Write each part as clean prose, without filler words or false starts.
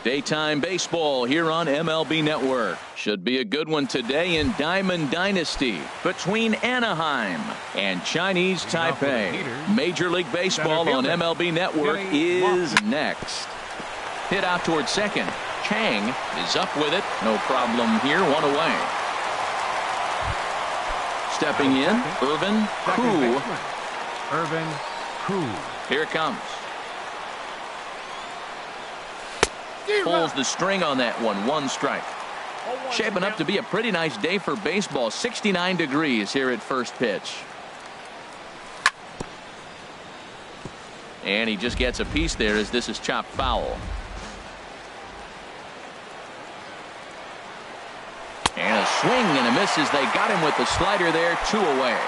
Daytime baseball here on MLB Network. Should be a good one today in Diamond Dynasty between Anaheim and Chinese Taipei. Major League Baseball on MLB Network is next. Hit out towards second. Chang is up with it. No problem here. One away. Stepping in, Irvin Koo. Here it comes. Pulls the string on that one. One strike. Shaping up to be a pretty nice day for baseball. 69 degrees here at first pitch. And he just gets a piece there as this is chopped foul. And a swing and a miss as they got him with the slider there. 2 away.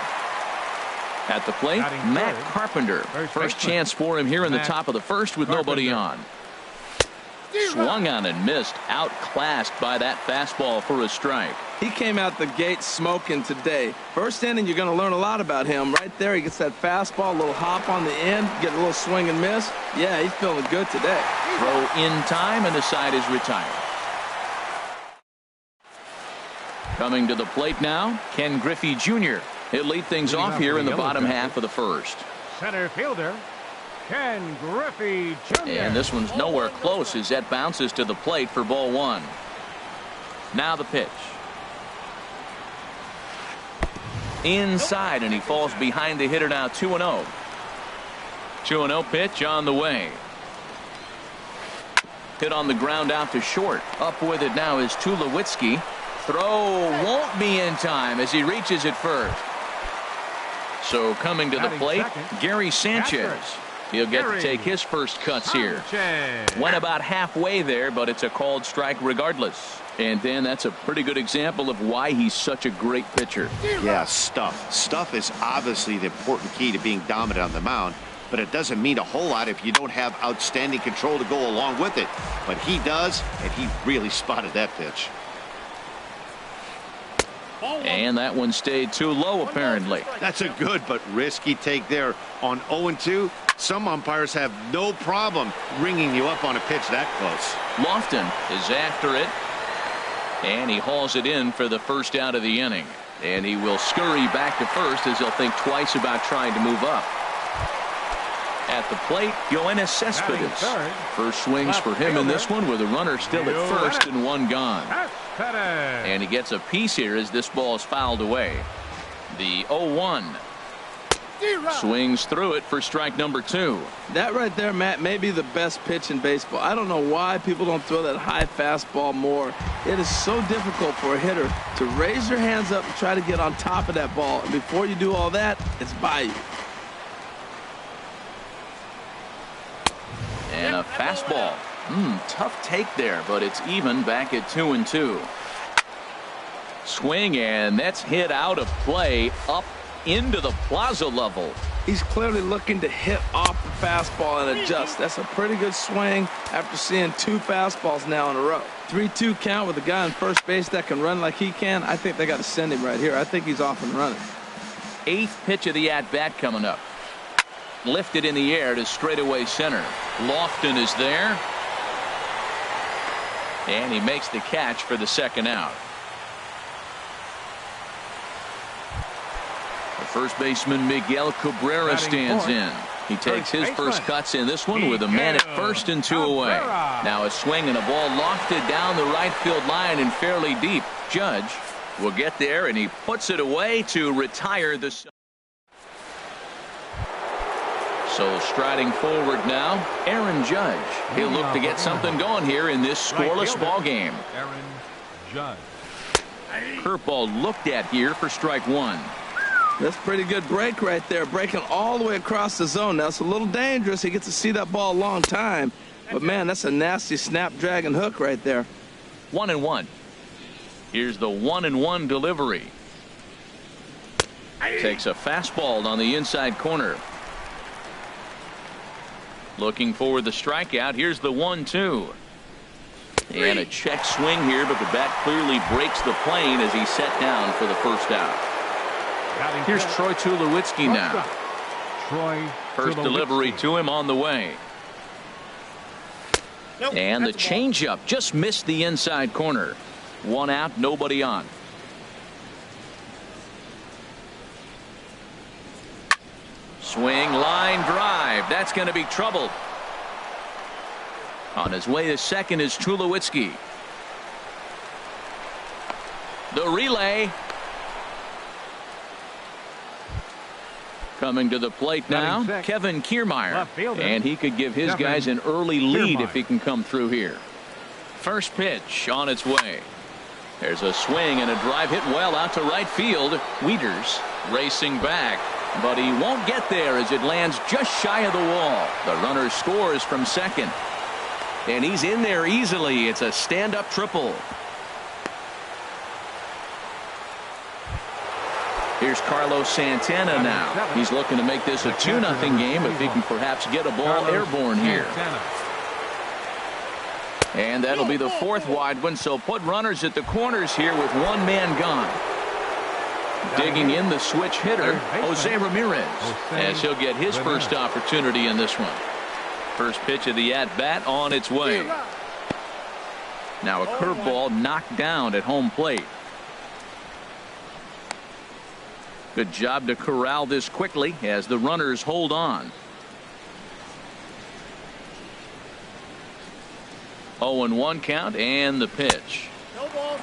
At the plate, Matt Carpenter. First chance for him here in the top of the first with nobody on. Swung on and missed. Outclassed by that fastball for a strike. He came out the gate smoking today. First inning, you're going to learn a lot about him. Right there, he gets that fastball, a little hop on the end, get a little swing and miss. Yeah, he's feeling good today. Throw in time, and the side is retired. Coming to the plate now, Ken Griffey Jr. He'll lead things off here in the bottom half of the first. Center fielder, Ken Griffey Jr. And this one's nowhere close as that bounces to the plate for ball 1. Now the pitch. Inside, and he falls behind the hitter now. 2-0. 2-0 pitch on the way. Hit on the ground out to short. Up with it now is Tulowitzki. Throw won't be in time as he reaches it first. So coming to the plate, Gary Sanchez. He'll get to take his first cuts here. Went about halfway there, but it's a called strike regardless. And Dan, that's a pretty good example of why he's such a great pitcher. Yeah, stuff. Stuff is obviously the important key to being dominant on the mound, but it doesn't mean a whole lot if you don't have outstanding control to go along with it. But he does, and he really spotted that pitch. And that one stayed too low, apparently. That's a good but risky take there. On 0-2, some umpires have no problem ringing you up on a pitch that close. Lofton is after it, and he hauls it in for the first out of the inning. And he will scurry back to first as he'll think twice about trying to move up. At the plate, Yoenis Cespedes. First swings for him in this one with a runner still at first and one gone. And he gets a piece here as this ball is fouled away. The 0-1. Swings through it for strike number 2. That right there, Matt, may be the best pitch in baseball. I don't know why people don't throw that high fastball more. It is so difficult for a hitter to raise their hands up and try to get on top of that ball. And before you do all that, it's by you. And a fastball. Tough take there, but it's even back at 2-2. Swing, and that's hit out of play up into the plaza level. He's clearly looking to hit off the fastball and adjust. That's a pretty good swing after seeing 2 fastballs now in a row. 3-2 count with a guy on first base that can run like he can. I think they got to send him right here. I think he's off and running. 8th pitch of the at-bat coming up. Lifted in the air to straightaway center. Lofton is there. And he makes the catch for the second out. The first baseman Miguel Cabrera stands in. He takes his first cuts in this one with a man at first and 2 away. Now a swing and a ball lofted down the right field line and fairly deep. Judge will get there, and he puts it away to retire the. So striding forward now, Aaron Judge. He'll look to get something going here in this scoreless ball game. Aaron Judge. Curveball looked at here for strike 1. That's a pretty good break right there, breaking all the way across the zone. Now it's a little dangerous. He gets to see that ball a long time, but man, that's a nasty snapdragon hook right there. 1-1. Here's the 1-1 delivery. Takes a fastball on the inside corner. Looking for the strikeout. Here's the 1-2. And a check swing here, but the bat clearly breaks the plane as he's set down for the first out. Here's Troy Tulowitzki now. First delivery to him on the way. And the changeup just missed the inside corner. 1 out, nobody on. Swing, line drive. That's going to be trouble. On his way to second is Tulowitzki. The relay. Coming to the plate now, Kevin Kiermaier. And he could give his guys an early lead if he can come through here. First pitch on its way. There's a swing and a drive hit well out to right field. Wieters racing back, but he won't get there as it lands just shy of the wall. The runner scores from second. And he's in there easily. It's a stand-up triple. Here's Carlos Santana now. He's looking to make this a 2-0 game if he can perhaps get a ball airborne here. And that'll be the 4th wide one, so put runners at the corners here with 1 man gone. Digging in the switch hitter, Jose Ramirez, as he'll get his first opportunity in this one. First pitch of the at-bat on its way. Now a curveball knocked down at home plate. Good job to corral this quickly as the runners hold on. 0-1 count and the pitch.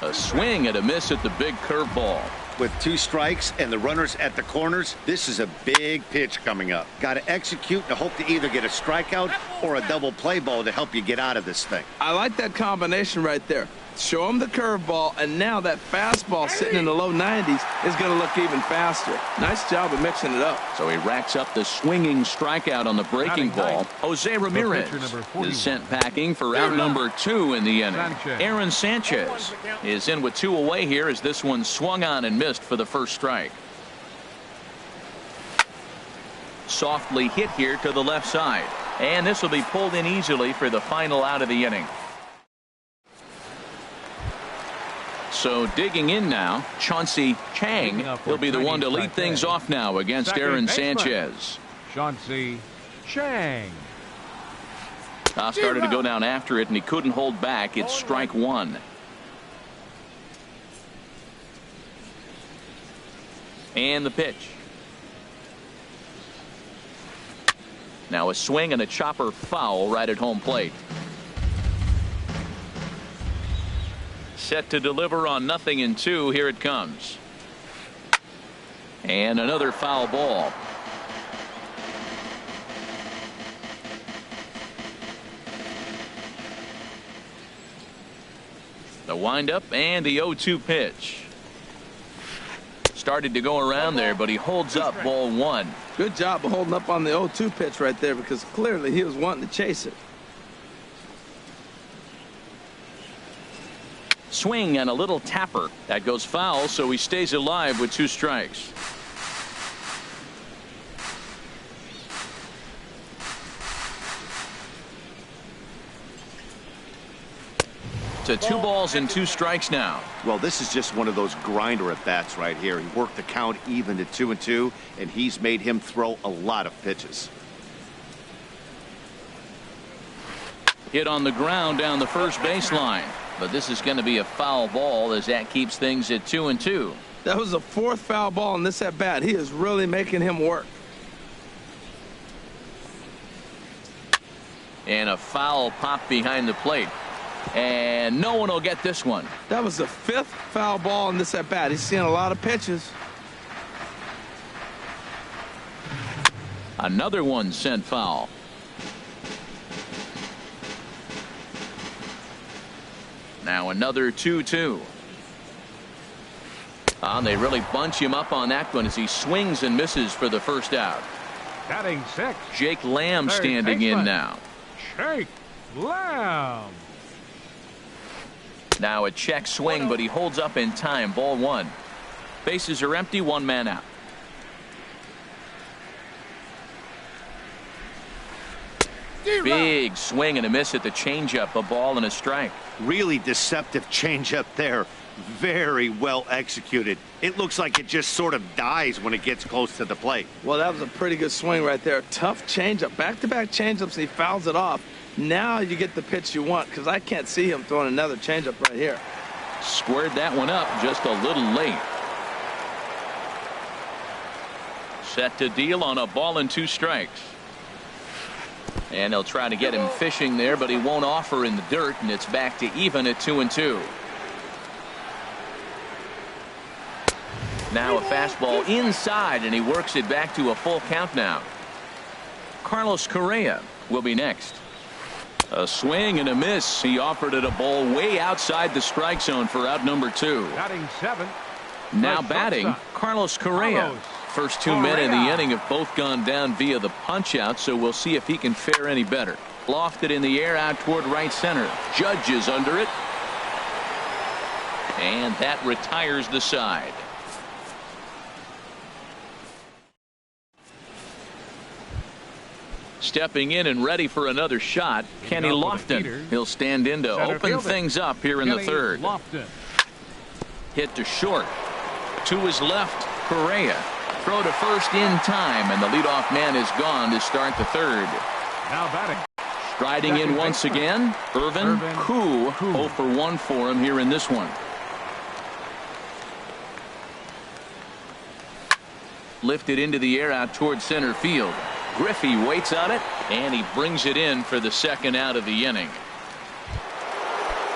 A swing and a miss at the big curveball. With 2 strikes and the runners at the corners, this is a big pitch coming up. Got to execute and hope to either get a strikeout or a double play ball to help you get out of this thing. I like that combination right there. Show him the curveball, and now that fastball sitting in the low 90s is going to look even faster. Nice job of mixing it up. So he racks up the swinging strikeout on the breaking ball. Jose Ramirez is sent packing for out number 2 in the inning. Aaron Sanchez is in with 2 away here as this one swung on and missed for the first strike. Softly hit here to the left side, and this will be pulled in easily for the final out of the inning. So digging in now, Chauncey Chang will be the one to lead things off now against Aaron Sanchez. Chauncey Chang. Started to go down after it, and he couldn't hold back. It's strike 1. And the pitch. Now a swing and a chopper foul right at home plate. Set to deliver on 0-2. Here it comes. And another foul ball. The windup and the 0-2 pitch. Started to go around there, but he holds up ball 1. Good job of holding up on the 0-2 pitch right there, because clearly he was wanting to chase it. Swing and a little tapper. That goes foul, so he stays alive with 2 strikes. To 2 balls and 2 strikes now. Well, this is just one of those grinder at bats right here. He worked the count even to 2-2, and he's made him throw a lot of pitches. Hit on the ground down the first baseline. But this is going to be a foul ball as that keeps things at 2-2. That was the 4th foul ball in this at bat. He is really making him work. And a foul pop behind the plate. And no one will get this one. That was the 5th foul ball in this at bat. He's seeing a lot of pitches. Another one sent foul. Now another 2-2. They really bunch him up on that one as he swings and misses for the first out. Batting 6. Jake Lamb standing in now. Jake Lamb. Now a check swing, but he holds up in time. Ball 1. Bases are empty. 1 man out. Big swing and a miss at the changeup. A ball and a strike. Really deceptive changeup there. Very well executed. It looks like it just sort of dies when it gets close to the plate. Well, that was a pretty good swing right there. Tough changeup. Back-to-back changeups, and he fouls it off. Now you get the pitch you want, because I can't see him throwing another changeup right here. Squared that one up just a little late. Set to deal on a ball and 2 strikes. And they'll try to get him fishing there, but he won't offer in the dirt, and it's back to even at 2-2. Now a fastball inside, and he works it back to a full count now. Carlos Correa will be next. A swing and a miss. He offered it a ball way outside the strike zone for out number 2. Batting 7. Now batting, Carlos Correa. First 2 men in the inning have both gone down via the punch out, so we'll see if he can fare any better. Lofted in the air out toward right center. Judge is under it. And that retires the side. Stepping in and ready for another shot, Kenny Lofton. He'll stand in to open things up here in the third. Hit to short. To his left, Correa. Throw to first in time, and the leadoff man is gone to start the third. Now batting. Striding in once again, Irvin Koo. 0 for 1 for him here in this one. Lifted into the air out toward center field. Griffey waits on it, and he brings it in for the second out of the inning.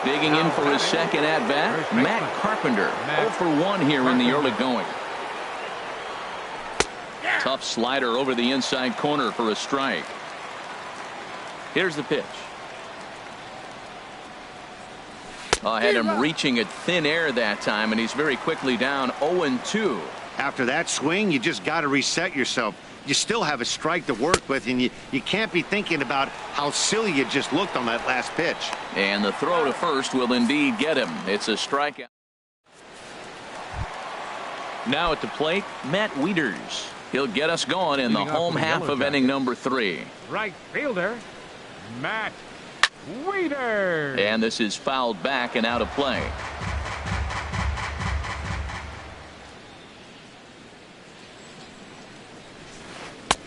Digging in for his second at bat, Matt Carpenter. 0 for 1 here in the early going. Tough slider over the inside corner for a strike. Here's the pitch. Had him reaching at thin air that time, and he's very quickly down 0-2. After that swing, you just got to reset yourself. You still have a strike to work with, and you can't be thinking about how silly you just looked on that last pitch. And the throw to first will indeed get him. It's a strikeout. Now at the plate, Matt Wieters. He'll get us going in the home half of inning number 3. Right fielder, Matt Wieters. And this is fouled back and out of play.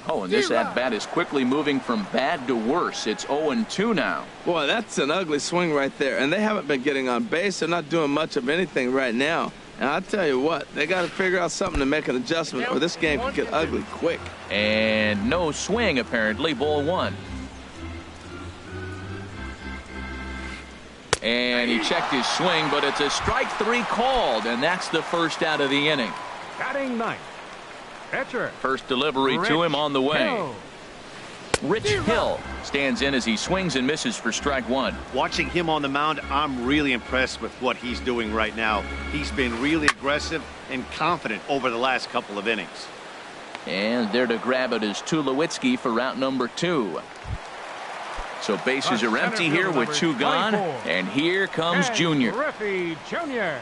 Oh, and this at-bat is quickly moving from bad to worse. It's 0-2 now. Boy, that's an ugly swing right there. And they haven't been getting on base. They're not doing much of anything right now. And I'll tell you what, they got to figure out something to make an adjustment, or this game could get ugly quick. And no swing, apparently. Ball 1. And he checked his swing, but it's a strike 3 called, and that's the first out of the inning. Batting 9th. Pitcher. First delivery to him on the way. Hill. Rich Hill stands in as he swings and misses for strike 1. Watching him on the mound, I'm really impressed with what he's doing right now. He's been really aggressive and confident over the last couple of innings. And there to grab it is Tulowitzki for route number 2. So bases are empty here with 2 gone. And here comes Junior. Griffey Jr.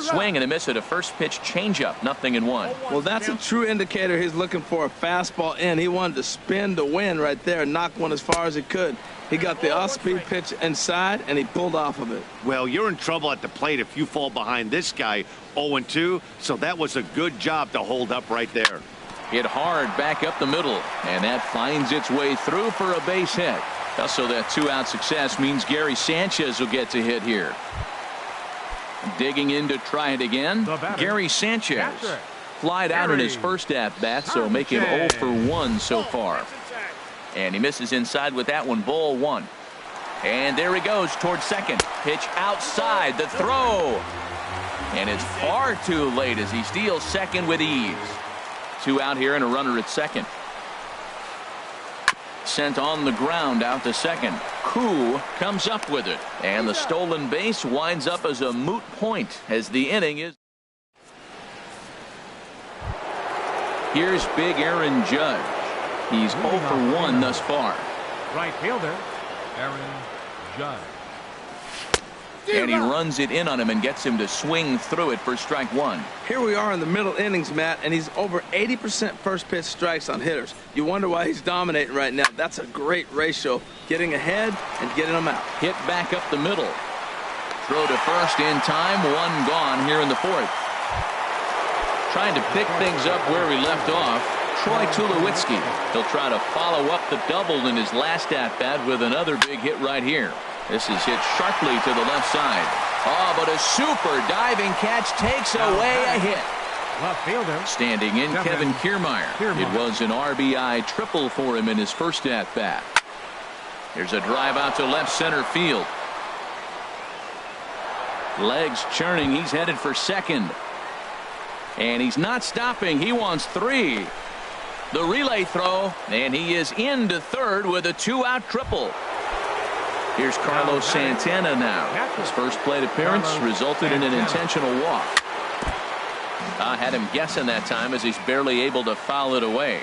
Swing and a miss at a first pitch changeup. 0-1. Well, that's a true indicator he's looking for a fastball in. He wanted to spin to win right there and knock one as far as he could. He got the off-speed pitch inside, and he pulled off of it. Well, you're in trouble at the plate if you fall behind this guy 0-2, so that was a good job to hold up right there. Hit hard back up the middle, and that finds its way through for a base hit. Also, that 2-out success means Gary Sanchez will get to hit here. Digging in to try it again, Gary Sanchez. Flied out in his first at-bat, so make him 0 for 1 so far. And he misses inside with that one. Ball 1. And there he goes towards second. Pitch outside. The throw. And it's far too late as he steals second with ease. 2 out here and a runner at second. Sent on the ground out to second. Koo comes up with it. And the stolen base winds up as a moot point as the inning is. Here's big Aaron Judge. He's 0 for 1 thus far. Right fielder, Aaron Judge. And he runs it in on him and gets him to swing through it for strike 1. Here we are in the middle innings, Matt, and he's over 80% first pitch strikes on hitters. You wonder why he's dominating right now. That's a great ratio, getting ahead and getting them out. Hit back up the middle. Throw to first in time. 1 gone here in the 4th. Trying to pick things up where we left off. Troy Tulowitzki. He'll try to follow up the double in his last at-bat with another big hit right here. This is hit sharply to the left side. Oh, but a super diving catch takes away a hit. Left fielder. Standing in, Kevin Kiermaier. It was an RBI triple for him in his first at-bat. Here's a drive out to left center field. Legs churning. He's headed for second. And he's not stopping. He wants 3. The relay throw, and he is into third with a 2-out triple. Here's Carlos Santana now. His first plate appearance resulted in an intentional walk. I had him guessing that time as he's barely able to foul it away.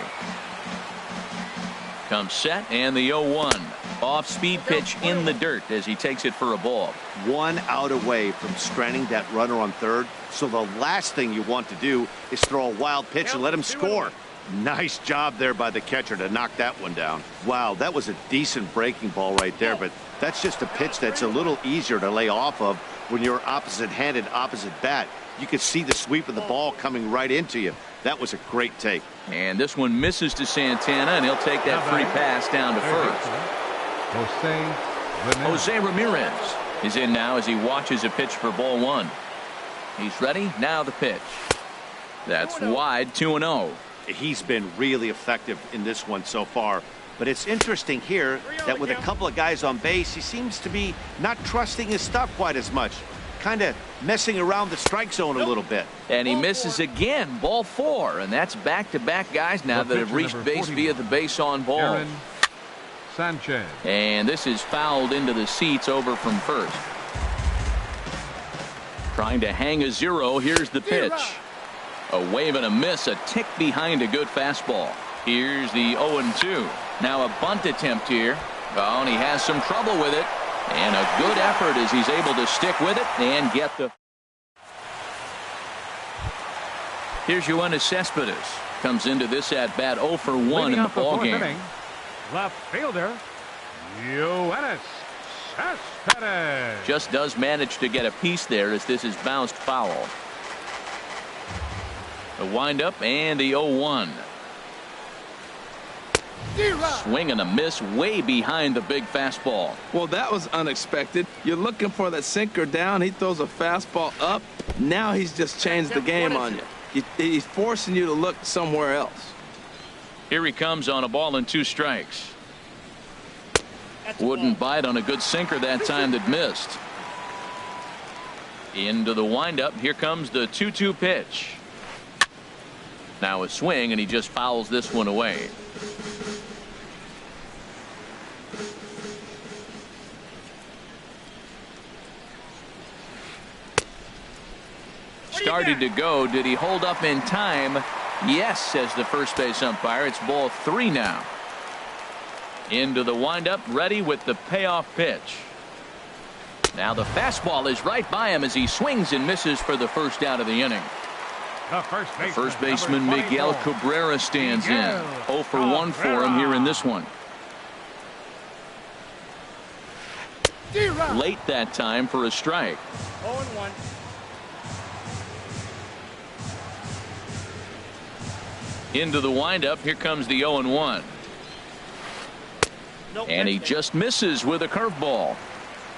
Comes set, and the 0-1. Off-speed pitch in the dirt as he takes it for a ball. 1 out away from stranding that runner on third. So the last thing you want to do is throw a wild pitch and let him score. Nice job there by the catcher to knock that one down. Wow, that was a decent breaking ball right there, but that's just a pitch that's a little easier to lay off of when you're opposite-handed, opposite bat. You can see the sweep of the ball coming right into you. That was a great take. And this one misses to Santana, and he'll take that free pass down to first. Jose Ramirez is in now as he watches a pitch for ball 1. He's ready. Now the pitch. That's wide, 2-0. He's been really effective in this one so far. But it's interesting here that with a couple of guys on base, he seems to be not trusting his stuff quite as much. Kind of messing around the strike zone a little bit. And he misses again, ball 4. And that's back-to-back guys now that have reached base via the base on ball. Sanchez. And this is fouled into the seats over from first. Trying to hang a 0. Here's the pitch. A wave and a miss, a tick behind a good fastball. Here's the 0-2. Now a bunt attempt here. Oh, and he has some trouble with it. And a good effort as he's able to stick with it and get the. Here's Yoenis Cespedes. Comes into this at bat 0 for 1 in the ball game. Left fielder, Yoenis Cespedes. Just does manage to get a piece there as this is bounced foul. The windup and the 0-1. Swing and a miss way behind the big fastball. Well, that was unexpected. You're looking for that sinker down. He throws a fastball up. Now he's just changed the game on you. He's forcing you to look somewhere else. Here he comes on a ball and 2 strikes. Wouldn't bite on a good sinker that time that missed. Into the windup. Here comes the 2-2 pitch. Now a swing, and he just fouls this one away. Started to go. Did he hold up in time? Yes, says the first base umpire. It's ball 3 now. Into the windup, ready with the payoff pitch. Now the fastball is right by him as he swings and misses for the first out of the inning. The first baseman Miguel Cabrera stands in. 0 for 1 for him here in this one. Late that time for a strike. 0-1. Into the windup. Here comes the 0-1. And he just misses with a curveball.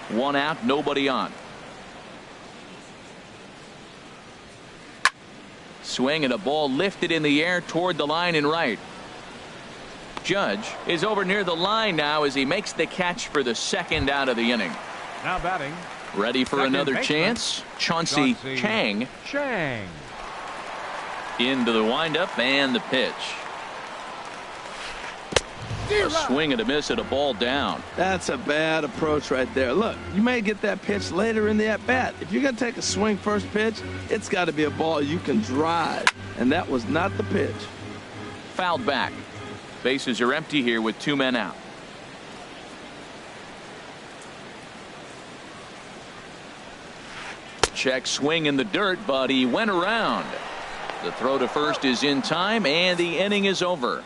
1 out, nobody on. Swing and a ball lifted in the air toward the line and right. Judge is over near the line now as he makes the catch for the second out of the inning. Now batting. Ready for another chance. Chauncey Chang. Into the windup and the pitch. A swing and a miss at a ball down. That's a bad approach right there. Look, you may get that pitch later in the at-bat. If you're going to take a swing first pitch, it's got to be a ball you can drive. And that was not the pitch. Fouled back. Bases are empty here with 2 men out. Check swing in the dirt, but he went around. The throw to first is in time, and the inning is over.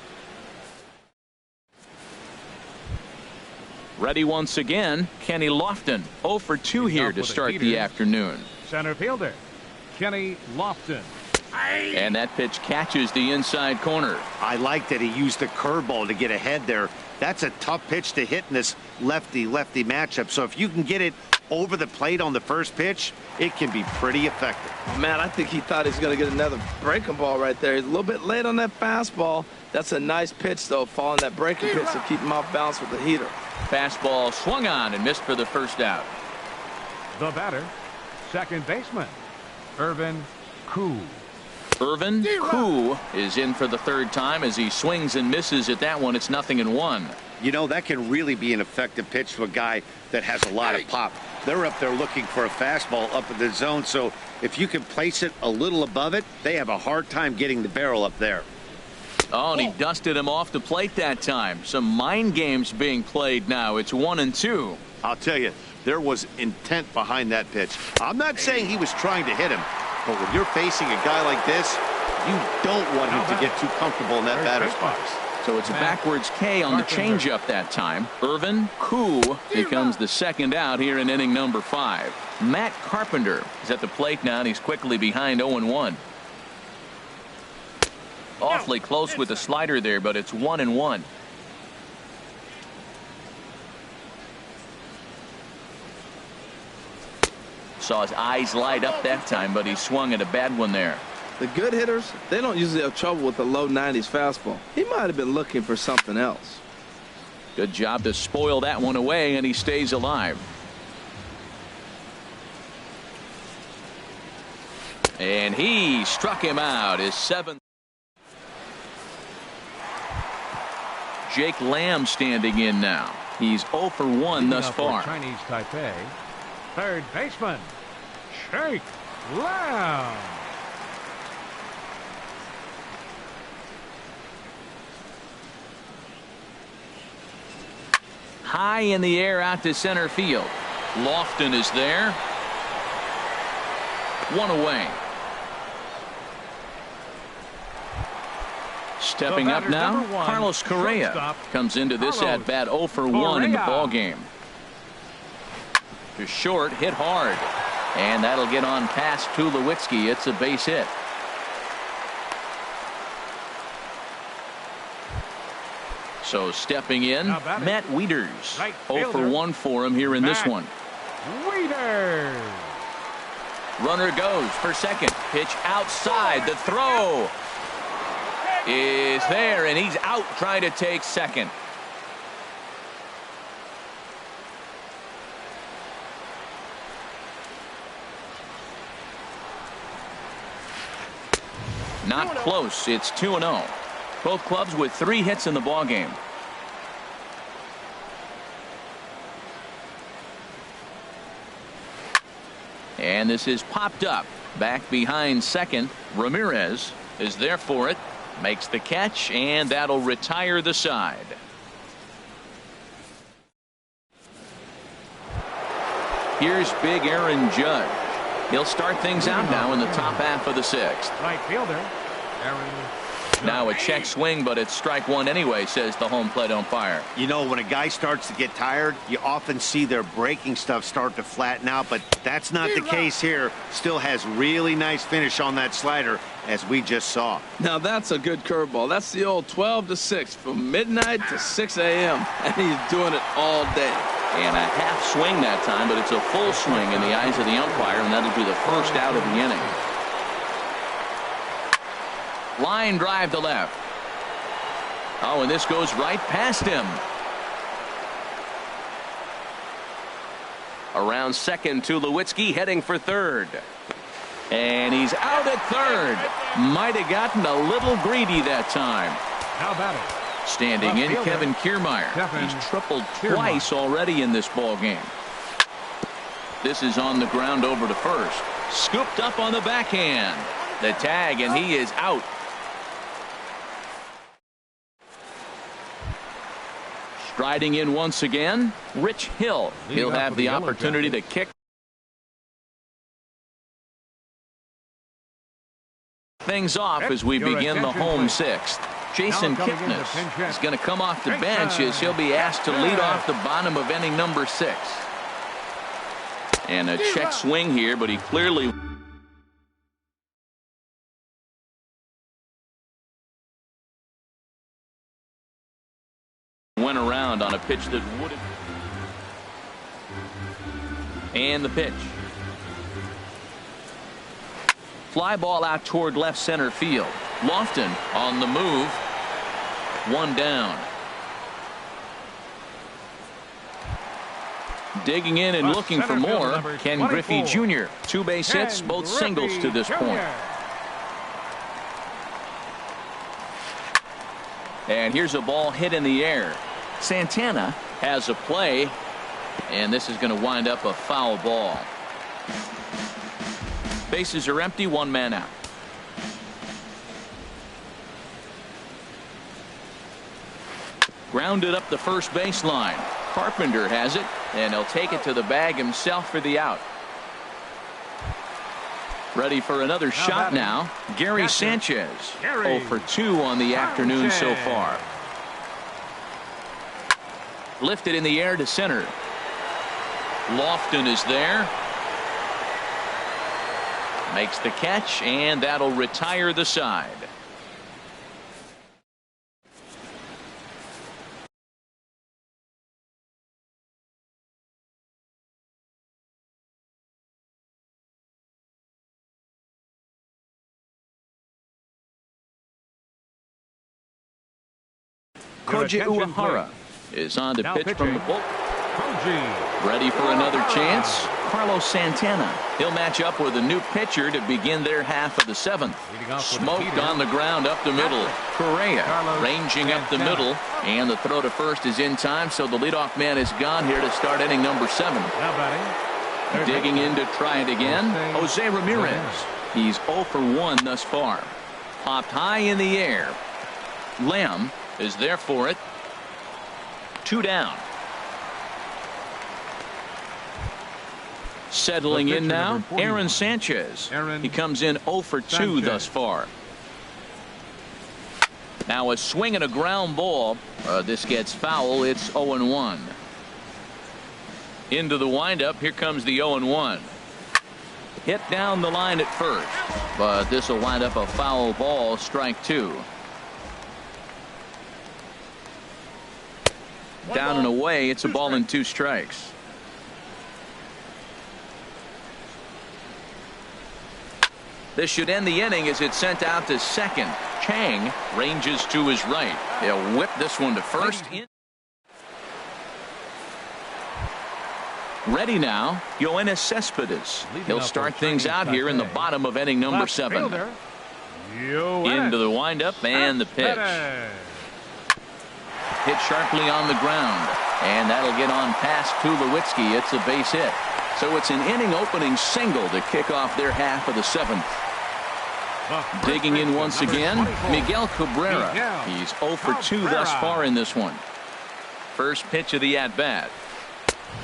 Ready once again, Kenny Lofton. 0 for 2 here to start the afternoon. Center fielder, Kenny Lofton. And that pitch catches the inside corner. I like that he used the curveball to get ahead there. That's a tough pitch to hit in this lefty-lefty matchup. So if you can get it over the plate on the first pitch, it can be pretty effective. Man, I think he thought he's going to get another breaking ball right there. He's a little bit late on that fastball. That's a nice pitch, though, following that breaking pitch to keep him off balance with the heater. Fastball swung on and missed for the first out. The batter, second baseman, Irvin Koo. Irvin Koo is in for the third time as he swings and misses at that one. It's 0-1. You know, that can really be an effective pitch to a guy that has a lot of pop. They're up there looking for a fastball up in the zone, so if you can place it a little above it, they have a hard time getting the barrel up there. Oh, and he dusted him off the plate that time. Some mind games being played now. It's 1-2. I'll tell you, there was intent behind that pitch. I'm not saying he was trying to hit him, but when you're facing a guy like this, you don't want him to get too comfortable in that batter's box. So it's a backwards K on the changeup that time. Irvin Koo becomes the second out here in inning number 5. Matt Carpenter is at the plate now, and he's quickly behind 0-1. Awfully close with the slider there, but it's 1-1. Saw his eyes light up that time, but he swung at a bad one there. The good hitters, they don't usually have trouble with the low 90s fastball. He might have been looking for something else. Good job to spoil that one away, and he stays alive. And he struck him out. His 7th. Jake Lamb standing in now. He's 0 for 1 thus far. Chinese Taipei, third baseman, Jake Lamb. High in the air out to center field. Lofton is there. One away. Stepping up now, Carlos Correa comes into this at bat 0 for 1 in the ball game. To short, hit hard, and that'll get on past Tulowitzki. It's a base hit. So stepping in, Matt Wieters. 0 for 1 for him here in this one. Wieters. Runner goes for second. Pitch outside. The throw is there, and he's out trying to take second. Not close. It's 2-0. Both clubs with 3 hits in the ball game. And this is popped up. Back behind second. Ramirez is there for it. Makes the catch, and that'll retire the side. Here's big Aaron Judge. He'll start things out now in the top half of the 6th. Right fielder, Aaron. Now a check swing, but it's strike one anyway, says the home plate umpire. You know, when a guy starts to get tired, you often see their breaking stuff start to flatten out, but that's not the case here. Still has really nice finish on that slider, as we just saw. Now that's a good curveball. That's the old 12 to 6 from midnight to 6 a.m. and he's doing it all day. And a half swing that time, but it's a full swing in the eyes of the umpire, and that'll be the first out of the inning. Line drive to left. Oh, and this goes right past him. Around second, Tulowitzki heading for third. And he's out at third. Might have gotten a little greedy that time. How about it? Standing in, Kevin Kiermaier. He's tripled twice already in this ball game. This is on the ground over to first. Scooped up on the backhand. The tag, and he is out. Striding in once again, Rich Hill. He'll have the opportunity to kick things off as we begin the home 6th. Jason Kipnis is going to come off the bench as he'll be asked to lead off the bottom of inning number 6. And a check swing here, but he clearly pitch that wouldn't. And the pitch. Fly ball out toward left center field. Lofton on the move. One down. Digging in and looking for more, Ken Griffey Jr. 2 base hits, both singles to this point. And here's a ball hit in the air. Santana has a play, and this is going to wind up a foul ball. Bases are empty, 1 man out. Grounded up the first baseline. Carpenter has it, and he'll take it to the bag himself for the out. Ready for another shot now. Gary Sanchez. 0 for 2 on the afternoon so far. Lifted in the air to center. Lofton is there. Makes the catch, and that'll retire the side. Koji Uehara is on to pitch from the bullpen. Ready for another chance. Carlos Santana. He'll match up with a new pitcher to begin their half of the 7th. Smoked on the ground up the middle. Correa ranging up the middle, and the throw to first is in time, so the leadoff man is gone here to start inning number 7. Digging in to try it again, Jose Ramirez. He's 0 for 1 thus far. Popped high in the air. Lamb is there for it. 2 down. Settling in now, Aaron Sanchez. He comes in 0 for 2 thus far. Now a swing and a ground ball. This gets foul. It's 0-1. Into the windup. Here comes the 0-1. Hit down the line at first, but this will wind up a foul ball. Strike 2. Down and away. It's a ball and 2 strikes. This should end the inning as it's sent out to second. Chang ranges to his right. He'll whip this one to first. Ready now, Yoenis Cespedes. He'll start things out here in the bottom of inning number 7. Into the windup and the pitch. Hit sharply on the ground, and that'll get on past Tulowitzki. It's a base hit. So it's an inning opening single to kick off their half of the 7th. Digging in once again, Miguel Cabrera. He's 0 for 2 thus far in this one. First pitch of the at-bat.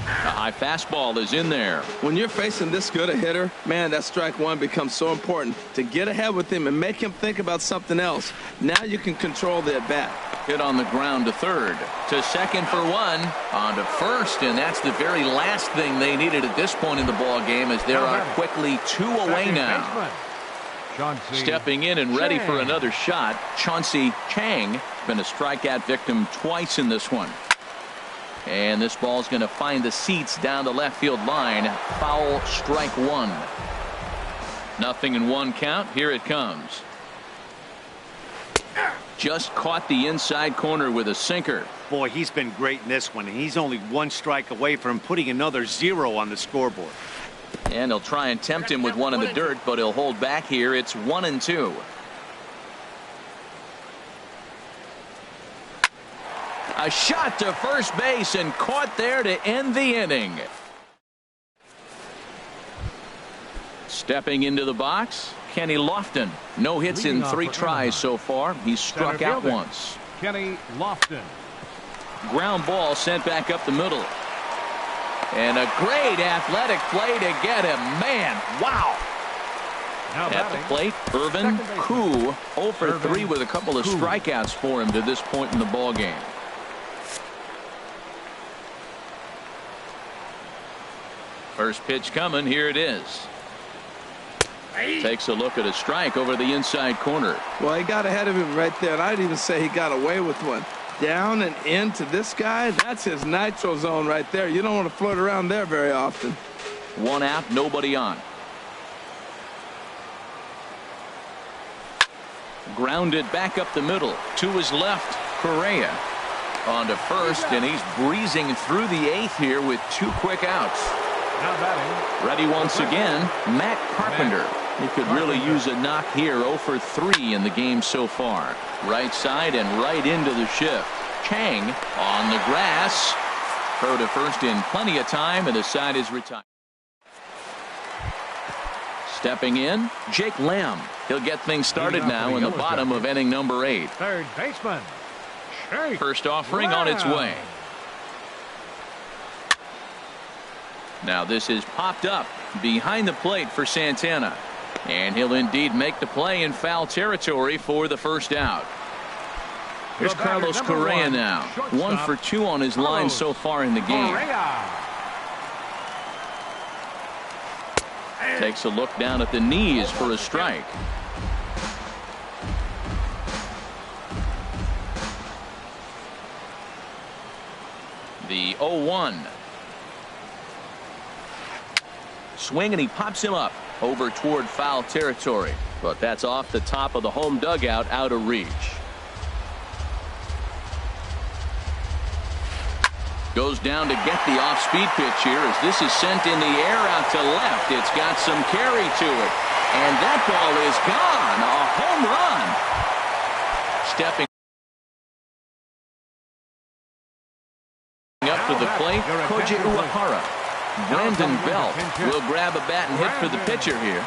A high fastball is in there. When you're facing this good a hitter, man, that strike 1 becomes so important to get ahead with him and make him think about something else. Now you can control the at-bat. Hit on the ground to third. To second for 1. On to first, and that's the very last thing they needed at this point in the ball game, as there are quickly 2 away now. Stepping in and ready for another shot, Chauncey Chang. Been a strikeout victim twice in this one. And this ball's going to find the seats down the left field line. Foul, strike 1. 0-1 count. Here it comes. Just caught the inside corner with a sinker. Boy, he's been great in this one, and he's only 1 strike away from putting another 0 on the scoreboard. And he'll try and tempt him with 1 in the dirt, but he'll hold back here. It's 1-2. A shot to first base and caught there to end the inning. Stepping into the box, Kenny Lofton. No hits in 3 tries so far. He's struck out once. Kenny Lofton. Ground ball sent back up the middle. And a great athletic play to get him. Man, wow. At the plate, Irvin Koo, 0 for 3 with a couple of strikeouts for him to this point in the ball game. First pitch coming. Here it is. Takes a look at a strike over the inside corner. Well, he got ahead of him right there, and I'd even say he got away with one. Down and into this guy, that's his nitro zone right there. You don't want to float around there very often. One out, nobody on. Grounded back up the middle to his left. Correa on to first, and he's breezing through the 8th here with 2 quick outs. Now batting. Ready once again, Matt Carpenter. He could really use a knock here. 0 for 3 in the game so far. Right side and right into the shift. Chang on the grass. Throw to first in plenty of time, and the side is retired. Stepping in, Jake Lamb. He'll get things started now in the bottom of inning number 8. Third baseman. Shake. First offering on its way. Now this is popped up behind the plate for Santana. And he'll indeed make the play in foul territory for the first out. Here's Carlos Correa now. 1 for 2 on his line so far in the game. Takes a look down at the knees for a strike. The 0-1. Swing, and he pops him up over toward foul territory, but that's off the top of the home dugout, out of reach. Goes down to get the off-speed pitch here as this is sent in the air out to left. It's got some carry to it, and that ball is gone. A home run. Stepping up to the plate, Koji Uehara. Brandon Belt will grab a bat and hit for the pitcher here.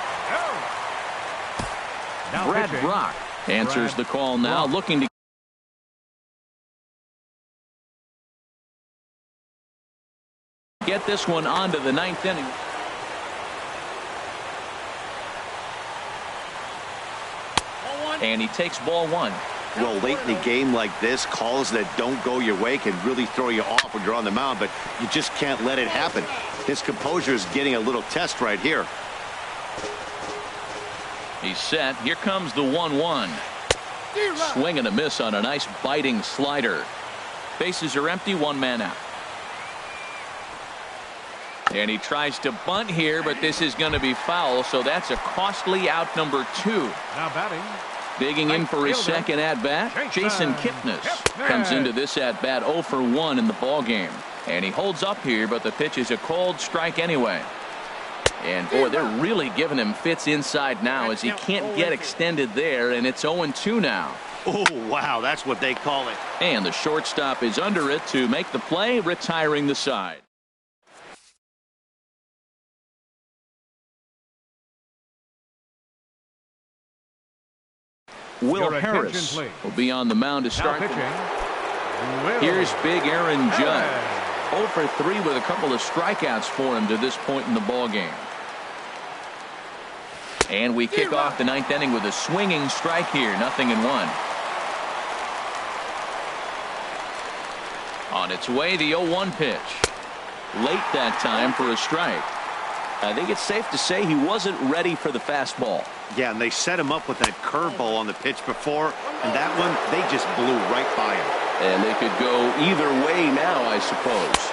Brad Brock answers the call now, looking to get this one onto the 9th inning. And he takes ball 1. Well, late in the game like this, calls that don't go your way can really throw you off when you're on the mound, but you just can't let it happen. His composure is getting a little test right here. He's set. Here comes the 1-1. Swing and a miss on a nice biting slider. Bases are empty, 1 man out. And he tries to bunt here, but this is going to be foul, so that's a costly out number 2. Now batting. Digging in for his second at-bat, Jason Kipnis comes into this at-bat 0 for 1 in the ballgame. And he holds up here, but the pitch is a cold strike anyway. And boy, they're really giving him fits inside now as he can't get extended there, and it's 0-2 now. Oh, wow, that's what they call it. And the shortstop is under it to make the play, retiring the side. Will Harris will be on the mound to start. Here's big Aaron Judge. 0 for 3 with a couple of strikeouts for him to this point in the ball game. And we kick off the 9th inning with a swinging strike here. 0-1. On its way, the 0-1 pitch. Late that time for a strike. I think it's safe to say he wasn't ready for the fastball. Yeah, and they set him up with that curveball on the pitch before, and that one, they just blew right by him. And they could go either way now, I suppose.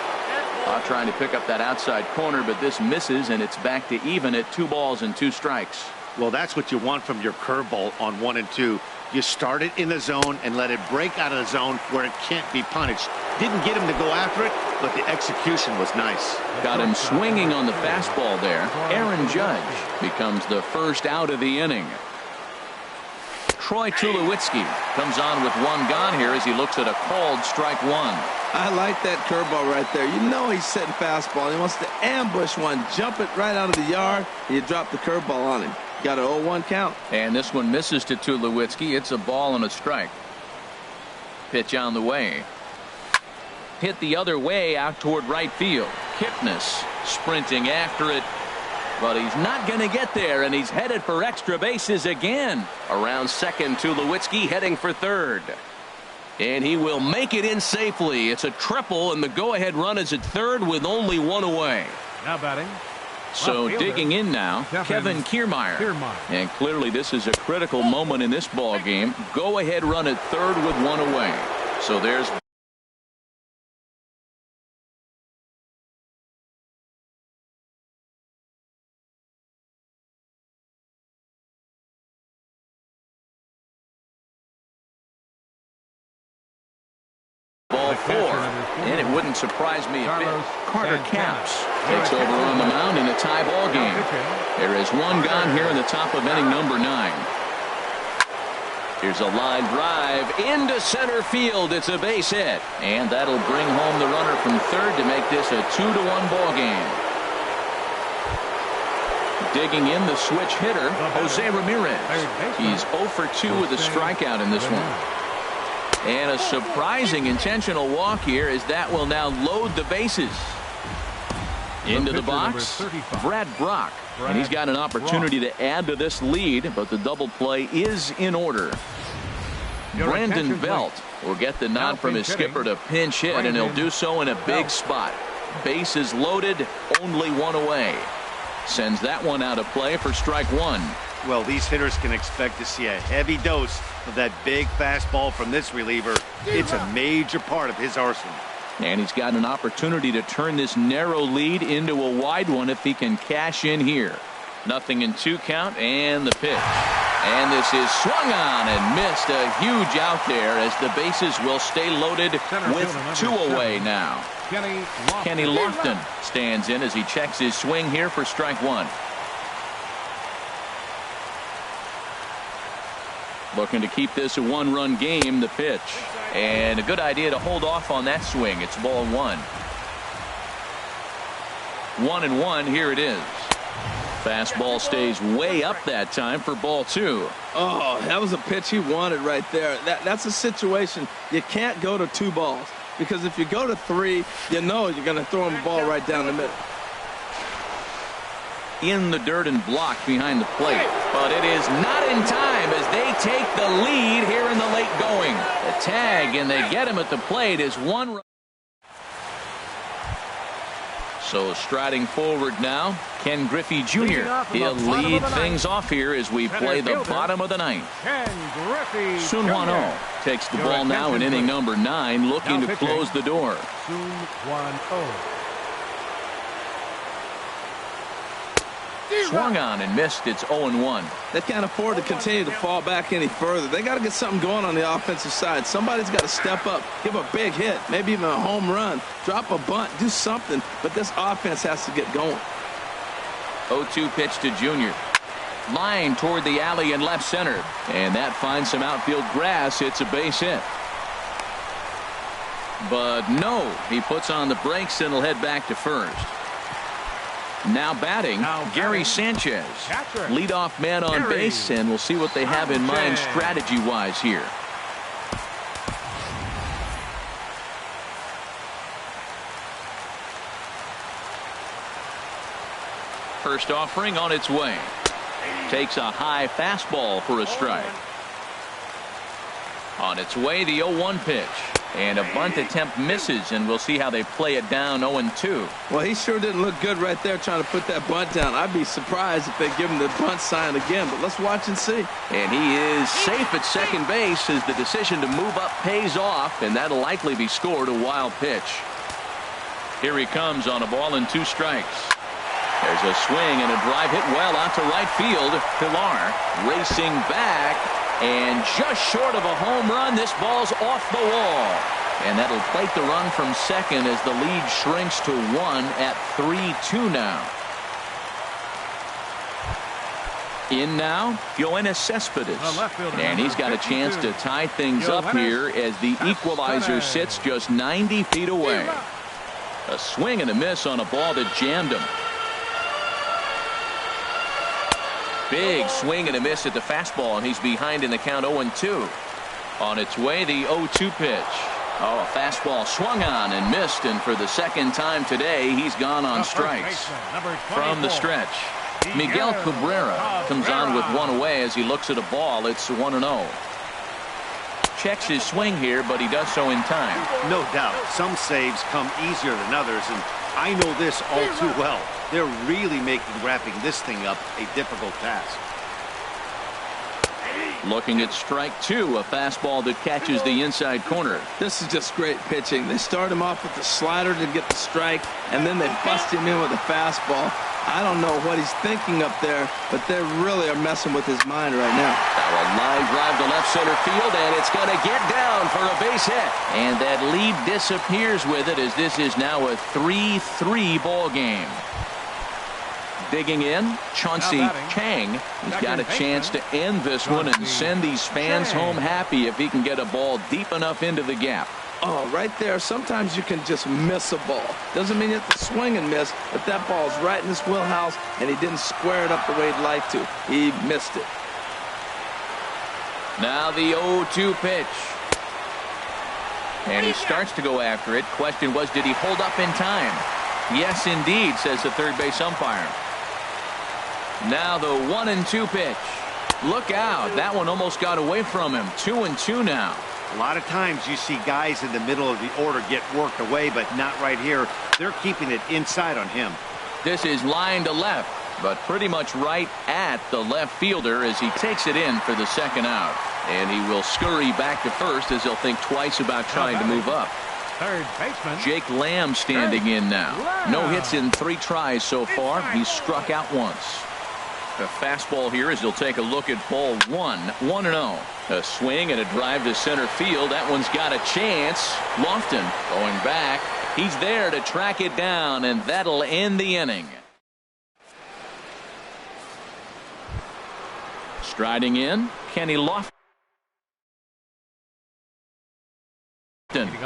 Trying to pick up that outside corner, but this misses, and it's back to even at 2 balls and 2 strikes. Well, that's what you want from your curveball on 1 and 2. You start it in the zone and let it break out of the zone where it can't be punished. Didn't get him to go after it, but the execution was nice. Got him swinging on the fastball there. Aaron Judge becomes the first out of the inning. Troy Tulowitzki comes on with 1 gone here as he looks at a called strike 1. I like that curveball right there. You know he's setting fastball. He wants to ambush one, jump it right out of the yard, and you drop the curveball on him. Got an 0-1 count. And this one misses to Tulowitzki. It's a ball and a strike. Pitch on the way. Hit the other way out toward right field. Kipnis sprinting after it, but he's not going to get there, and he's headed for extra bases again. Around second, Tulowitzki heading for third. And he will make it in safely. It's a triple, and the go-ahead run is at third with only 1 away. Now batting. So digging in now, Kevin Kiermaier. And clearly this is a critical moment in this ball game. Go-ahead run at third with 1 away. So there's ball 4, and it wouldn't surprise me a bit. Carter Capps takes over on the mound in a tie ball game. There is one gone here in the top of inning number 9. Here's a line drive into center field. It's a base hit, and that'll bring home the runner from third to make this a 2-1 ball game. Digging in the switch hitter, Jose Ramirez. He's 0 for 2 with a strikeout in this one. And a surprising intentional walk here, as that will now load the bases. Into the box, Brad Brock. And he's got an opportunity to add to this lead, but the double play is in order. Brandon Belt will get the nod from his skipper to pinch hit, and he'll do so in a big spot. Bases loaded, only one away. Sends that one out of play for strike 1. Well, these hitters can expect to see a heavy dose of that big fastball from this reliever. It's a major part of his arsenal. And he's got an opportunity to turn this narrow lead into a wide one if he can cash in here. 0-2 count, and the pitch. And this is swung on and missed. A huge out there, as the bases will stay loaded with 2 away now. Kenny Lofton stands in as he checks his swing here for strike 1. Looking to keep this a 1-run game. The pitch, and a good idea to hold off on that swing. It's ball 1. 1-1. Here it is. Fastball stays way up that time for ball 2. Oh, that was a pitch he wanted right there. That's a situation you can't go to 2 balls, because if you go to 3, you know you're going to throw him a ball right down the middle. In the dirt and blocked behind the plate, but it is not in time as they take the lead here in the late going. The tag, and they get him at the plate, is 1 run. So striding forward now, Ken Griffey Jr. He'll lead things off here as we play the bottom of the 9th. Sun Hwan-oh takes the ball now in inning number 9, looking to close the door. Sun Hwan-oh. Swung on and missed. It's 0-1. They can't afford to continue to fall back any further. They got to get something going on the offensive side. Somebody's got to step up, give a big hit, maybe even a home run, drop a bunt, do something. But this offense has to get going. 0-2 pitch to Junior. Line toward the alley in left center, and that finds some outfield grass. It's a base hit. But no, he puts on the brakes and will head back to first. Now batting, Gary Sanchez. Leadoff man on base, and we'll see what they have in mind strategy-wise here. First offering on its way. Takes a high fastball for a strike. On its way, the 0-1 pitch. And a bunt attempt misses, and we'll see how they play it down 0-2. Well, he sure didn't look good right there trying to put that bunt down. I'd be surprised if they give him the bunt sign again, but let's watch and see. And he is safe at second base as the decision to move up pays off, and that'll likely be scored a wild pitch. Here he comes on a ball and 2 strikes. There's a swing and a drive hit well out to right field. Pilar racing back. And just short of a home run, this ball's off the wall. And that'll plate the run from second as the lead shrinks to 1 at 3-2 now. In now, Yoenis Cespedes. And he's got a chance to tie things up here as the equalizer sits just 90 feet away. A swing and a miss on a ball that jammed him. Big swing and a miss at the fastball, and he's behind in the count 0-2. On its way, the 0-2 pitch. Oh, a fastball swung on and missed, and for the second time today, he's gone on strikes. From the stretch, Miguel Cabrera comes on with 1 away as he looks at a ball. It's 1-0. Checks his swing here, but he does so in time. No doubt, some saves come easier than others, and I know this all too well. They're really making wrapping this thing up a difficult task. Looking at strike two, a fastball that catches the inside corner. This is just great pitching. They start him off with the slider to get the strike, and then they bust him in with a fastball. I don't know what he's thinking up there, but they really are messing with his mind right now. Now a line drive to left center field, and it's going to get down for a base hit. And that lead disappears with it, as this is now a 3-3 ball game. Digging in, Chauncey Chang. He's got a chance to end this one and send these fans home happy if he can get a ball deep enough into the gap. Oh, right there. Sometimes you can just miss a ball. Doesn't mean you have to swing and miss, but that ball's right in his wheelhouse, and he didn't square it up the way he'd like to. He missed it. Now the 0-2 pitch. And he starts to go after it. Question was, did he hold up in time? Yes, indeed, says the third base umpire. Now the 1-2 pitch. Look out. That one almost got away from him. 2-2 now. A lot of times you see guys in the middle of the order get worked away, but not right here. They're keeping it inside on him. This is line to left, but pretty much right at the left fielder as he takes it in for the second out. And he will scurry back to first as he'll think twice about trying to move up. Third baseman Jake Lamb standing in now. No hits in 3 tries so far. He's struck out once. A fastball here as he'll take a look at ball 1-0. A swing and a drive to center field. That one's got a chance. Lofton going back. He's there to track it down, and that'll end the inning. Striding in, Kenny Lofton.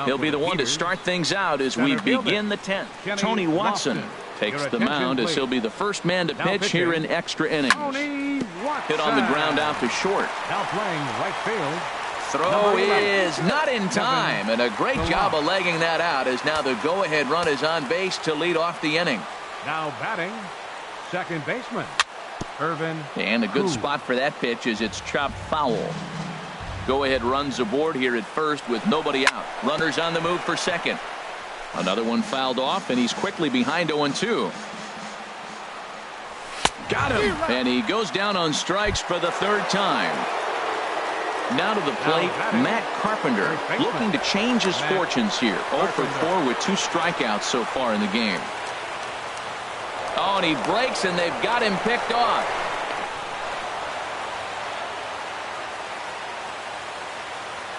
He'll be the one to start things out as we begin the 10th. Tony Watson takes the mound as he'll be the first man to pitch here in extra innings. Hit on the ground out to short. Now playing right field. Throw is not in time, and a great job of legging that out as now the go-ahead run is on base to lead off the inning. Now batting, second baseman, Irvin. And a good spot for that pitch as it's chopped foul. Go-ahead runs aboard here at first with nobody out. Runners on the move for second. Another one fouled off, and he's quickly behind 0-2. Got him! And he goes down on strikes for the third time. Now to the plate, Matt Carpenter looking to change his fortunes here. 0 for 4 with 2 strikeouts so far in the game. Oh, and he breaks, and they've got him picked off.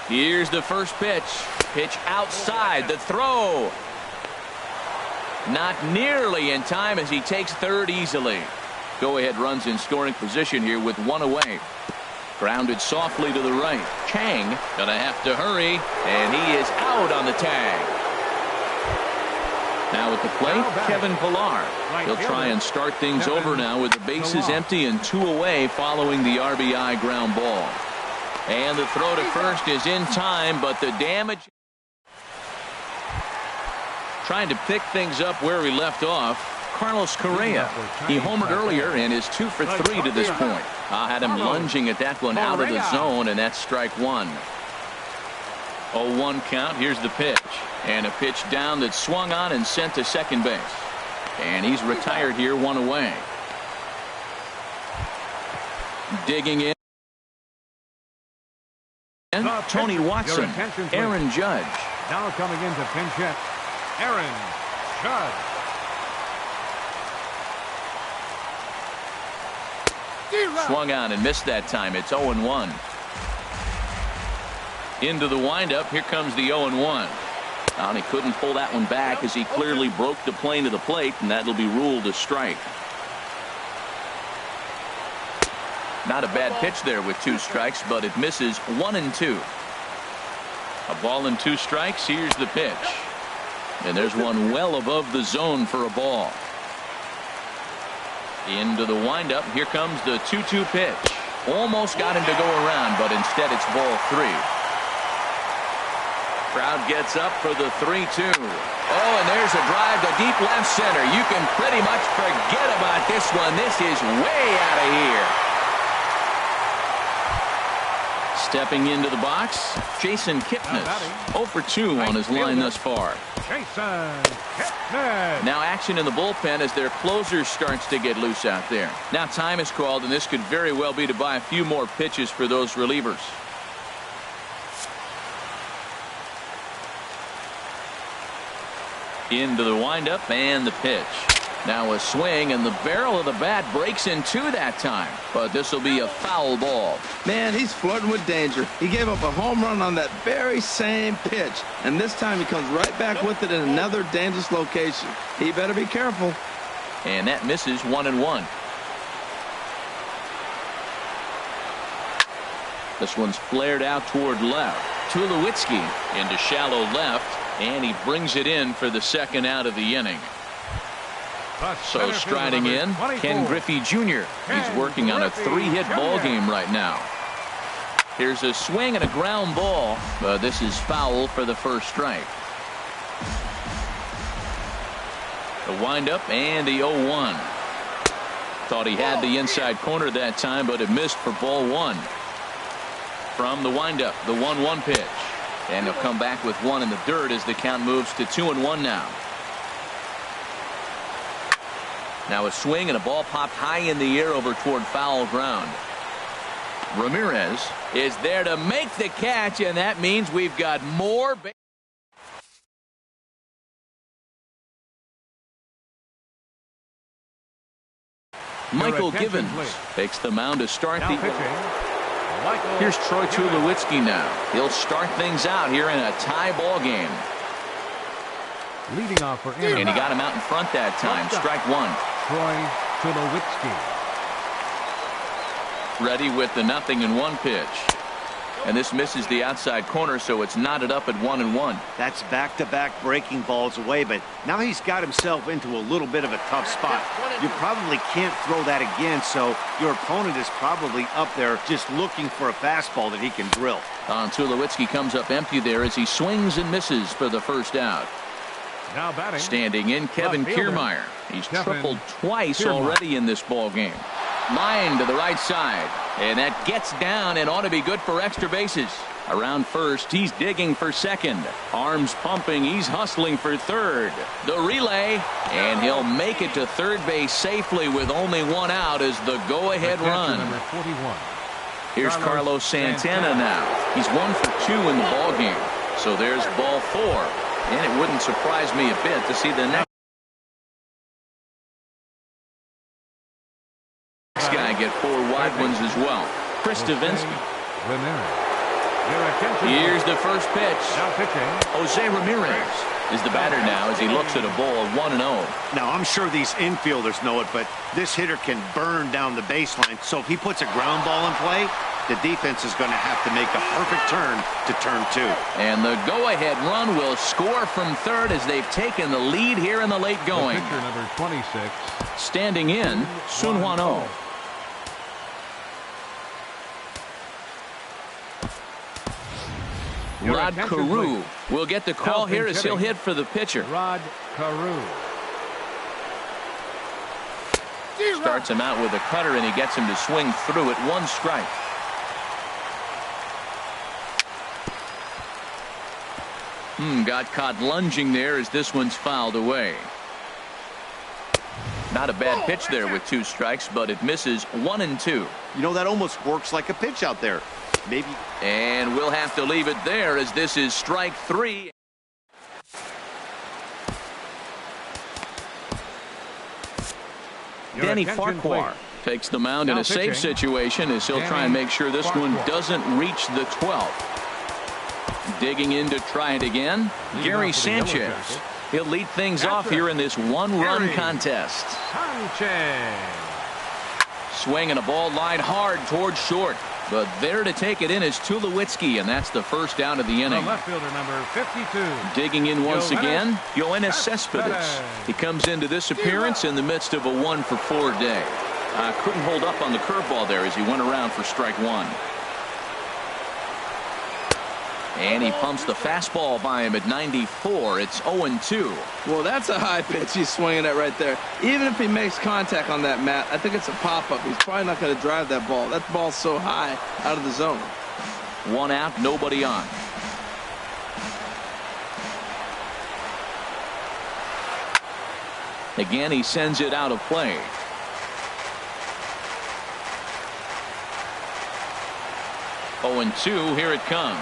Here's the first pitch. Pitch outside. The throw. Not nearly in time as he takes third easily. Go-ahead runs in scoring position here with 1 away. Grounded softly to the right. Chang gonna have to hurry, and he is out on the tag. Now at the plate, Kevin Pillar. He'll try and start things over now with the bases empty and 2 away following the RBI ground ball. And the throw to first is in time, but the damage. Trying to pick things up where we left off. Carlos Correa. He homered earlier and is 2 for 3 to this point. I had him lunging at that one out of the zone, and that's strike 1. 0-1 count. Here's the pitch. And a pitch down that swung on and sent to second base. And he's retired here, 1 away. Digging in. Tony Watson. Aaron Judge. Now coming in to pinch hit, Aaron Judge. Swung on and missed that time. It's 0-1. Into the windup. Here comes the 0-1. And he couldn't pull that one back as he clearly broke the plane of the plate, and that'll be ruled a strike. Not a bad pitch there with 2 strikes, but it misses 1-2. A ball and 2 strikes. Here's the pitch. And there's one well above the zone for a ball. Into the windup. Here comes the 2-2 pitch. Almost got him to go around, but instead it's ball 3. Crowd gets up for the 3-2. Oh, and there's a drive to deep left center. You can pretty much forget about this one. This is way out of here. Stepping into the box, Jason Kipnis. 0 for 2 on his line thus far. Jason Kipnis. Now action in the bullpen as their closer starts to get loose out there. Now time is called, and this could very well be to buy a few more pitches for those relievers. Into the windup and the pitch. Now a swing, and the barrel of the bat breaks in two that time. But this will be a foul ball. Man, he's flirting with danger. He gave up a home run on that very same pitch. And this time he comes right back with it in another dangerous location. He better be careful. And that misses 1-1. This one's flared out toward left. Tulowitzki into shallow left. And he brings it in for the second out of the inning. So striding in, Ken Griffey Jr. He's working on a 3-hit ball game right now. Here's a swing and a ground ball, but this is foul for the first strike. The windup and the 0-1. Thought he had the inside corner that time, but it missed for ball one. From the windup, the 1-1 pitch. And he'll come back with one in the dirt as the count moves to 2-1 now. Now a swing and a ball popped high in the air over toward foul ground. Ramirez is there to make the catch, and that means we've got more. Michael Givens takes the mound to start the. Here's Troy Tulowitzki now. He'll start things out here in a tie ball game. Leading off for Aaron. And he got him out in front that time. Strike one. Troy Tulowitzki. Ready with the 0-1 pitch. And this misses the outside corner, so it's knotted up at 1-1. That's back-to-back breaking balls away, but now he's got himself into a little bit of a tough spot. You probably can't throw that again, so your opponent is probably up there just looking for a fastball that he can drill. Tulowitzki comes up empty there as he swings and misses for the first out. Now batting. Standing in, Kevin Kiermaier. He's tripled twice already in this ball game. Line to the right side, and that gets down and ought to be good for extra bases. Around first, he's digging for second. Arms pumping, he's hustling for third. The relay, and he'll make it to third base safely with only one out as the go-ahead run. Number 41. Here's Carlos Santana now. He's 1 for 2 in the ball game. So there's ball 4, and it wouldn't surprise me a bit to see the next guy get 4 wide ones as well. Chris Davinsky. Here's the first pitch. Jose Ramirez is the batter now as he looks at a ball of 1-0. Now I'm sure these infielders know it, but this hitter can burn down the baseline, so if he puts a ground ball in play, the defense is going to have to make a perfect turn to turn 2. And the go-ahead run will score from third as they've taken the lead here in the late going. Pitcher number 26. Standing in, Sun Hwan-Oh. Rod Carew will get the call here as he'll hit for the pitcher. Rod Carew. Starts him out with a cutter, and he gets him to swing through it. 1 strike. Got caught lunging there as this one's fouled away. Not a bad pitch there with 2 strikes, but it misses 1-2. You know, that almost works like a pitch out there. Maybe. And we'll have to leave it there as this is strike 3. Danny Farquhar takes the mound in a safe situation as he'll try and make sure this one doesn't reach the 12th. Digging in to try it again, Gary Sanchez. He'll lead things off here in this 1-run contest. Swing and a ball line hard towards short. But there to take it in is Tulowitzki, and that's the first out of the inning. The left fielder number 52. Digging in once again, Yoenis Cespedes. He comes into this appearance in the midst of a 1-for-4 day. Couldn't hold up on the curveball there as he went around for strike 1. And he pumps the fastball by him at 94. It's 0-2. Well, that's a high pitch he's swinging at right there. Even if he makes contact on that, Matt, I think it's a pop-up. He's probably not going to drive that ball. That ball's so high out of the zone. 1 out, nobody on. Again, he sends it out of play. Oh, and 2, here it comes.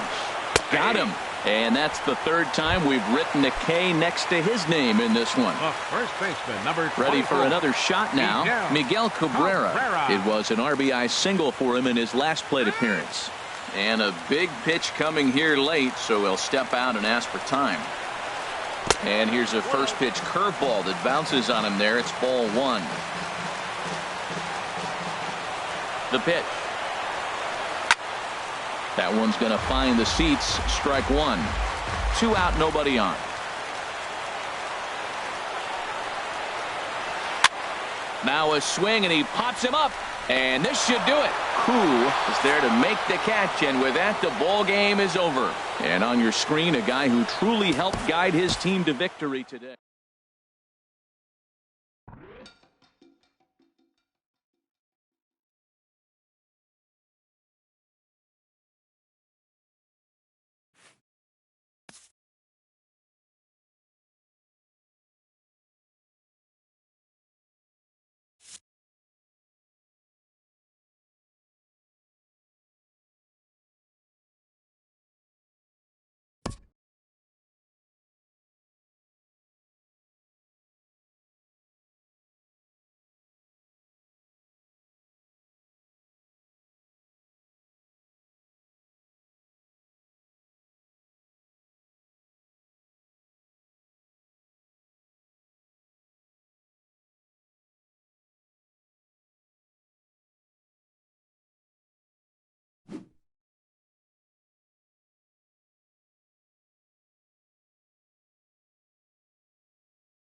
Got him. And that's the 3rd time we've written a K next to his name in this one. First baseman, number 24. Ready for another shot now. Miguel Cabrera. It was an RBI single for him in his last plate appearance. And a big pitch coming here late, so he'll step out and ask for time. And here's a first pitch curveball that bounces on him there. It's ball 1. The pitch. That one's going to find the seats. Strike 1. 2 out, nobody on. Now a swing, and he pops him up. And this should do it. Who is there to make the catch? And with that, the ball game is over. And on your screen, a guy who truly helped guide his team to victory today.